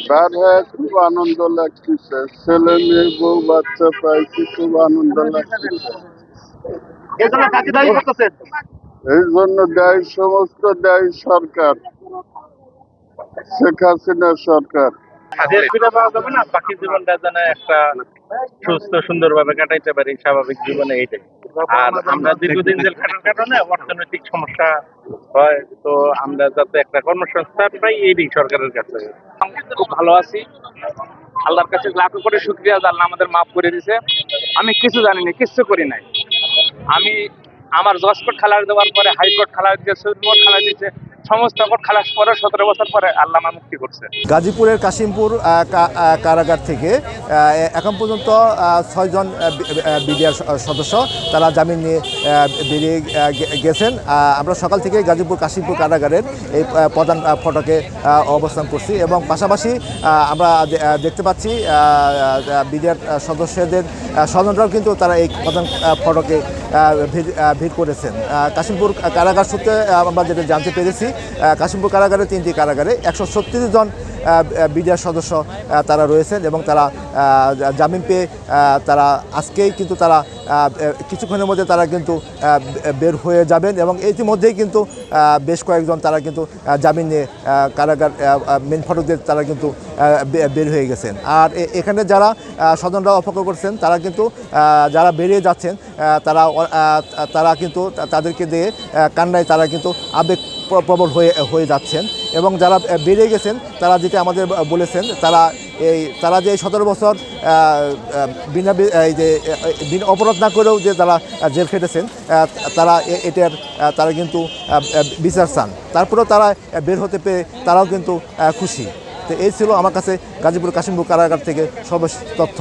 বের হয়ে খুব আনন্দ লাগতেছে। ছেলে মেয়ে বউ বাচ্চা পাইছি, খুব আনন্দ লাগতেছে। এর জন্য কাকে দায়ী করতেছেন? এই জন্য দায়ী সমস্ত দায়ী সরকার, শেখ হাসিনা সরকার। দেশ ফিরে পাওয়া যাবে না, বাকি জীবনটা যেন একটা সুস্থ সুন্দরভাবে কাটাইতে পারি স্বাভাবিক জীবনে, এইটাই। আর আমরা দীর্ঘদিন জেল খাটার কারণে অর্থনৈতিক সমস্যা হয়, তো আমরা যাতে একটা কর্মসংস্থান পাই এইটাই সরকারের কাছে। খুব ভালো আছি, আল্লাহর কাছে লাখো করে শুকরিয়া যে আল্লাহ আমাদের মাফ করে দিছে। আমি কিছু জানি না, কিচ্ছু করি নাই। আমি আমার জজ কোর্ট খালাস দেওয়ার পরে হাইকোর্ট খালাস দিয়েছে, সুপ্রিম কোর্ট খালাস দিয়েছে, সমস্ত কোর্ট খালাস পরে 17 বছর পরে আল্লাহ আমার মুক্তি করছে। গাজীপুরের কাশিমপুর কারাগার থেকে এখন পর্যন্ত 6 জন বিডিআর সদস্য তারা জামিন নিয়ে বেরিয়ে গেছেন। আমরা সকাল থেকে গাজীপুর কাশিমপুর কারাগারের এই প্রধান ফটকে অবস্থান করছি এবং পাশাপাশি আমরা দেখতে পাচ্ছি বিডিআর সদস্যদের স্বজনরাও কিন্তু তারা এই প্রধান ফটকে ভিড় করেছেন। কাশিমপুর কারাগার সূত্রে আমরা যেটা জানতে পেরেছি, কাশিমপুর কারাগারে 3টি কারাগারে 136 জন বিডিআর সদস্য তারা রয়েছেন এবং তারা জামিন পেয়ে তারা আজকেই কিন্তু তারা কিছুক্ষণের মধ্যে তারা কিন্তু বের হয়ে যাবেন এবং ইতিমধ্যেই কিন্তু বেশ কয়েকজন তারা কিন্তু জামিন নিয়ে কারাগার মেন ফটক দিয়ে তারা কিন্তু বের হয়ে গেছেন। আর এখানে যারা স্বজনরা অপেক্ষা করছেন তারা কিন্তু যারা বেরিয়ে যাচ্ছেন তারা কিন্তু তাদেরকে দিয়ে কান্নায় তারা কিন্তু আবেগ প্রবল হয়ে যাচ্ছেন এবং যারা বেরিয়ে গেছেন তারা যেটা আমাদের বলেছেন, তারা যে 17 বছর বিনা অপরাধ না করেও যে তারা জেল খেটেছেন, তারা কিন্তু বিচার চান। তারপরেও তারা বের হতে পেরে তারাও কিন্তু খুশি। তো এই ছিল আমার কাছে গাজীপুর কাশিমপুর কারাগার থেকে সর্বশেষ তথ্য।